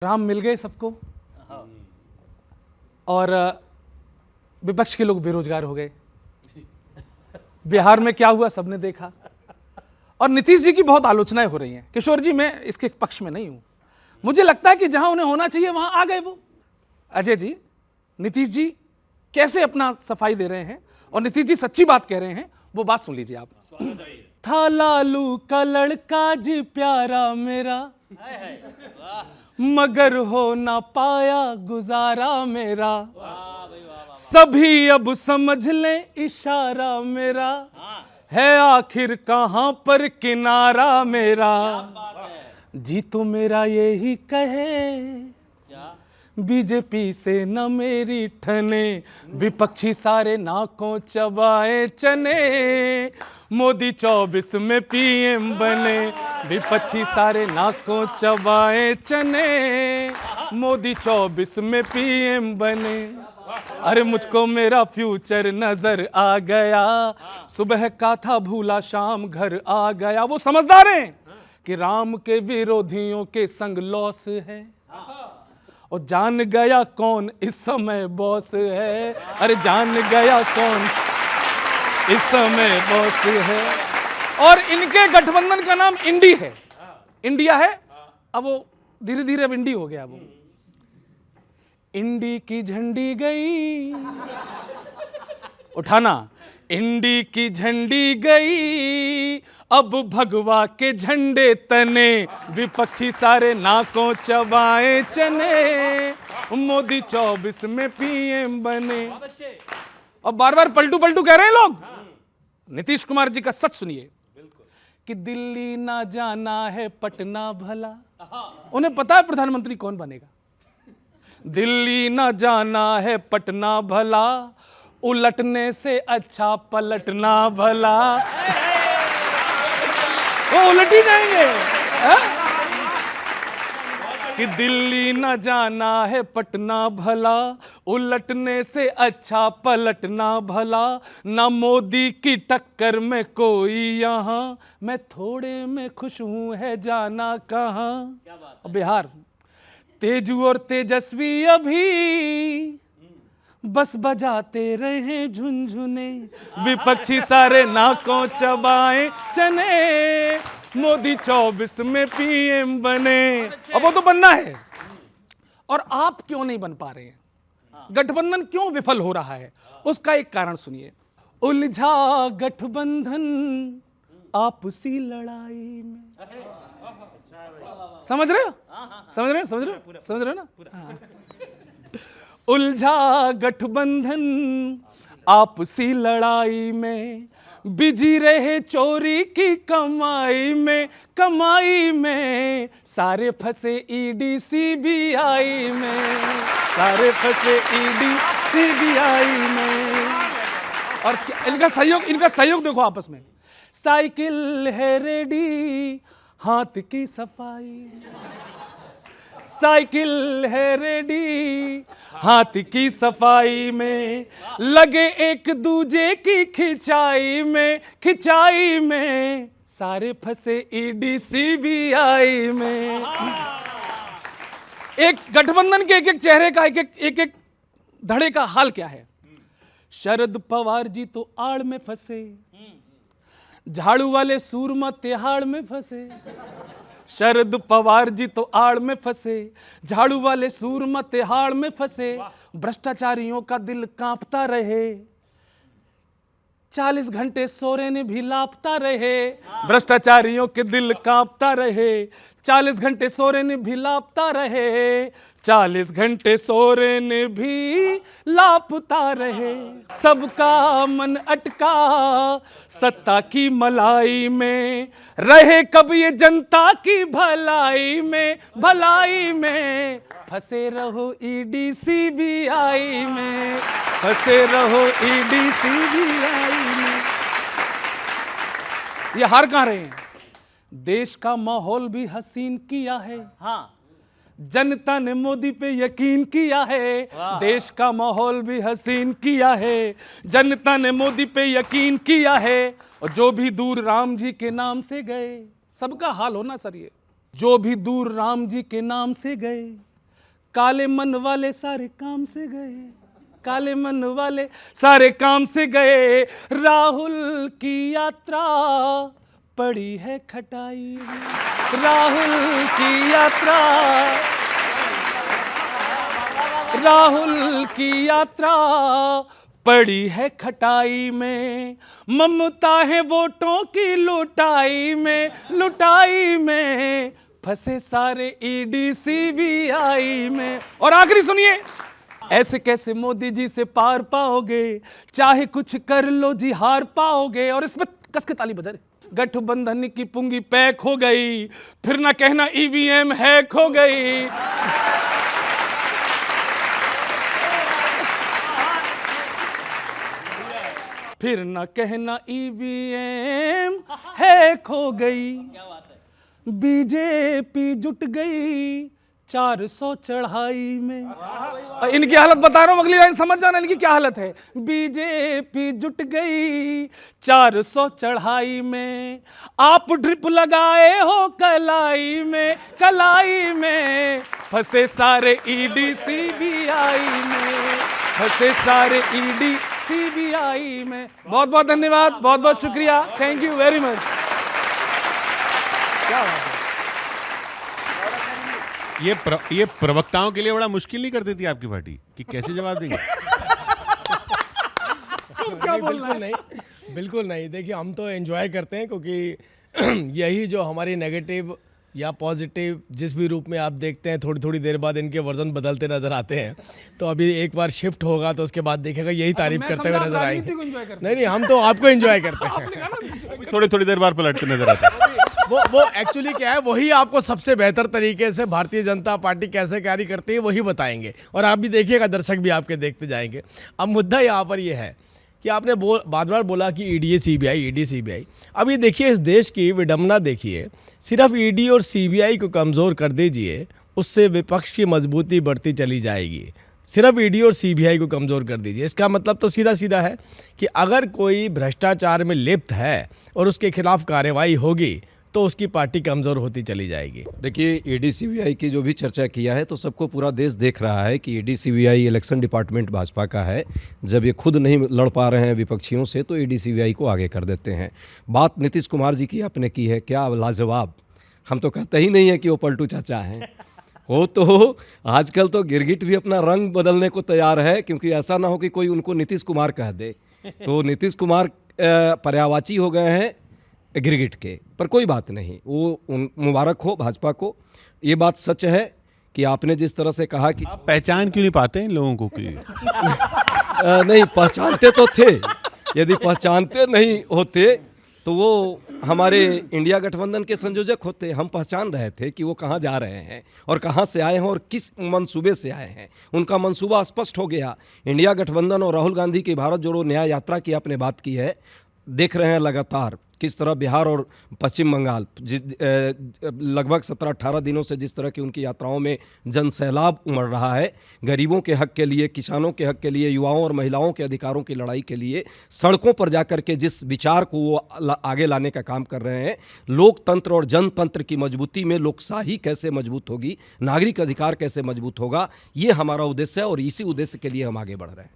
राम मिल गए सबको और विपक्ष के लोग बेरोजगार हो गए। बिहार में क्या हुआ सबने देखा। और नीतीश जी की बहुत आलोचनाएं हो रही हैं। किशोर जी, मैं इसके पक्ष में नहीं हूं। मुझे लगता है कि जहां उन्हें होना चाहिए वहां आ गए वो। अजय जी, नीतीश जी कैसे अपना सफाई दे रहे हैं और नीतीश जी सच्ची बात कह रहे हैं, वो बात सुन लीजिए आप। था लालू का लड़का जी प्यारा मेरा, मगर हो ना पाया गुजारा मेरा, सभी अब समझ ले इशारा मेरा, है आखिर कहां पर किनारा मेरा। जी तो मेरा यही कहे, बीजेपी से न मेरी ठने, विपक्षी सारे नाकों चबाए चने, मोदी 24 में पीएम बने, विपक्षी सारे नाकों चबाए चने, मोदी 24 में पीएम बने। अरे मुझको मेरा फ्यूचर नजर आ गया, सुबह का था भूला शाम घर आ गया। वो समझदार हैं कि राम के विरोधियों के संग लॉस है, और जान गया कौन इस समय बॉस है। अरे जान गया कौन इस समय बॉस है। और इनके गठबंधन का नाम इंडी है, इंडिया है। अब वो धीरे धीरे अब इंडी हो गया। वो इंडी की झंडी गई उठाना, इंडी की झंडी गई, अब भगवा के झंडे तने, विपक्षी सारे नाकों चबाए चने, मोदी 24 में पीएम बने। अब बार बार पलटू पलटू कह रहे हैं लोग। नीतीश कुमार जी का सच सुनिए कि दिल्ली ना जाना है पटना भला। उन्हें पता है प्रधानमंत्री कौन बनेगा। दिल्ली ना जाना है पटना भला, उलटने से अच्छा पलटना भला। वो उलट ही जाएंगे कि दिल्ली न जाना है पटना भला, उलटने से अच्छा पलटना भला, ना मोदी की टक्कर में कोई यहाँ, मैं थोड़े में खुश हूं है जाना कहाँ। बिहार तेजू और तेजस्वी अभी बस बजाते रहे झुनझुने, विपक्षी सारे नाकों चबाए चने, मोदी 24 में पीएम बने। अब वो तो बनना है। और आप क्यों नहीं बन पा रहे हैं? गठबंधन क्यों विफल हो रहा है? उसका एक कारण सुनिए। उलझा गठबंधन आपसी लड़ाई में। समझ रहे हो? समझ रहे हो? समझ रहे हो? समझ रहे हो ना? उलझा गठबंधन आपसी लड़ाई में, बिजी रहे चोरी की कमाई में, कमाई में सारे फंसे ईडी सीबीआई में, सारे फंसे ईडी सीबीआई में। और इनका सहयोग देखो आपस में। साइकिल है रेडी हाथ की सफाई, साइकिल है रेडी हाथ की सफाई में, लगे एक दूजे की खिंचाई में, खिंचाई में सारे फंसे ईडी सीबीआई में। एक गठबंधन के एक एक चेहरे का एक एक धड़े का हाल क्या है। शरद पवार जी तो आड़ में फंसे, झाड़ू वाले सूरमा तिहाड़ में फंसे। शरद पवार जी तो आड़ में फंसे, झाड़ू वाले सूरमा तिहाड़ में फंसे, भ्रष्टाचारियों का दिल कांपता रहे, 40 घंटे सोरेन भी लापता रहे, भ्रष्टाचारियों के दिल कांपता रहे, 40 घंटे सोरेन भी लापता रहे, 40 घंटे सोरेन भी लापता रहे। सबका मन अटका सत्ता की मलाई में, रहे कब ये जनता की भलाई में, भलाई में फंसे रहो ईडी सीबीआई में, फंसे रहो ईडी सीबीआई में। ये हार कहां रहे हैं? देश का माहौल भी हसीन किया है। हाँ, जनता ने मोदी पे यकीन किया है। देश का माहौल भी हसीन किया है, जनता ने मोदी पे यकीन किया है। और जो भी दूर राम जी के नाम से गए, सबका हाल होना सर ये, जो भी दूर राम जी के नाम से गए, काले मन वाले सारे काम से गए, काले मन वाले सारे काम से गए, राहुल की यात्रा पड़ी है खटाई में, राहुल की यात्रा, राहुल की यात्रा पड़ी है खटाई में, ममता है वोटों की लुटाई में, लुटाई में फंसे सारे ईडी सीबीआई में। और आखिरी सुनिए, ऐसे कैसे मोदी जी से पार पाओगे, चाहे कुछ कर लो जी हार पाओगे। और इसमें कस के ताली बजा रहे, गठबंधन की पुंगी पैक हो गई, फिर ना कहना ईवीएम हैक हो गई। फिर ना कहना ईवीएम हैक हो गई। बीजेपी जुट गई 400 चढ़ाई में। इनकी हालत बता रहा हूं, अगली लाइन समझ जाना इनकी क्या हालत है। बीजेपी जुट गई 400 चढ़ाई में, आप ड्रिप लगाए हो कलाई में, कलाई में फंसे सारे ईडी सीबीआई में, फंसे सारे ईडी सीबीआई में। बहुत बहुत धन्यवाद, बहुत बहुत शुक्रिया, थैंक यू वेरी मच। क्या बात है। ये प्रवक्ताओं के लिए बड़ा मुश्किल नहीं कर देती आपकी पार्टी कि कैसे जवाब देंगे? क्या बोलना है? नहीं, बिल्कुल नहीं। देखिए, हम तो एंजॉय करते हैं, क्योंकि यही जो हमारी नेगेटिव या पॉजिटिव जिस भी रूप में आप देखते हैं, थोड़ी थोड़ी देर बाद इनके वर्जन बदलते नजर आते हैं। तो अभी एक बार शिफ्ट होगा तो उसके बाद देखेगा यही तारीफ करते हुए नजर आएंगे। नहीं, हम तो आपको एंजॉय करते हैं। थोड़ी थोड़ी देर बाद पलटते नजर आते हैं। वो एक्चुअली क्या है, वही आपको सबसे बेहतर तरीके से भारतीय जनता पार्टी कैसे कार्य करती है वही बताएंगे, और आप भी देखिएगा, दर्शक भी आपके देखते जाएंगे। अब मुद्दा यहाँ पर ये है कि आपने बार बार बोला कि ईडी सीबीआई, ईडी सीबीआई। अब ये देखिए, इस देश की विडंबना देखिए, सिर्फ ईडी और सीबीआई को कमज़ोर कर दीजिए, उससे विपक्ष की मजबूती बढ़ती चली जाएगी। सिर्फ ईडी और सीबीआई को कमज़ोर कर दीजिए, इसका मतलब तो सीधा सीधा है कि अगर कोई भ्रष्टाचार में लिप्त है और उसके खिलाफ कार्रवाई होगी तो उसकी पार्टी कमज़ोर होती चली जाएगी। देखिए, ईडी सीबीआई की जो भी चर्चा किया है, तो सबको पूरा देश देख रहा है कि ED CBI election department Bhajpa का है। जब ये खुद नहीं लड़ पा रहे हैं विपक्षियों से, तो ईडी सीबीआई को आगे कर देते हैं। बात नीतीश कुमार जी की आपने की है, क्या लाजवाब। हम तो कहते ही नहीं है कि वो पलटू चाचा हैं। हो तो आजकल तो गिरगिट भी अपना रंग बदलने को तैयार है, क्योंकि ऐसा ना हो कि कोई उनको नीतीश कुमार कह दे। तो नीतीश कुमार पर्यायवाची हो गए हैं गिरगिट के, पर कोई बात नहीं, वो मुबारक हो भाजपा को। ये बात सच है कि आपने जिस तरह से कहा कि आप पहचान क्यों नहीं पाते इन लोगों को कि नहीं, पहचानते तो थे। यदि पहचानते नहीं होते तो वो हमारे इंडिया गठबंधन के संयोजक होते। हम पहचान रहे थे कि वो कहाँ जा रहे हैं और कहाँ से आए हैं और किस मंसूबे से आए हैं। उनका मंसूबा स्पष्ट हो गया। इंडिया गठबंधन और राहुल गांधी की भारत जोड़ो न्याय यात्रा की आपने बात की है, देख रहे हैं लगातार किस तरह बिहार और पश्चिम बंगाल लगभग 17-18 दिनों से जिस तरह की उनकी यात्राओं में जन सैलाब उमड़ रहा है। गरीबों के हक के लिए, किसानों के हक के लिए, युवाओं और महिलाओं के अधिकारों की लड़ाई के लिए सड़कों पर जाकर के जिस विचार को वो आगे लाने का काम कर रहे हैं, लोकतंत्र और जनतंत्र की मजबूती में लोकशाही कैसे मजबूत होगी, नागरिक अधिकार कैसे मजबूत होगा, ये हमारा उद्देश्य है और इसी उद्देश्य के लिए हम आगे बढ़ रहे हैं।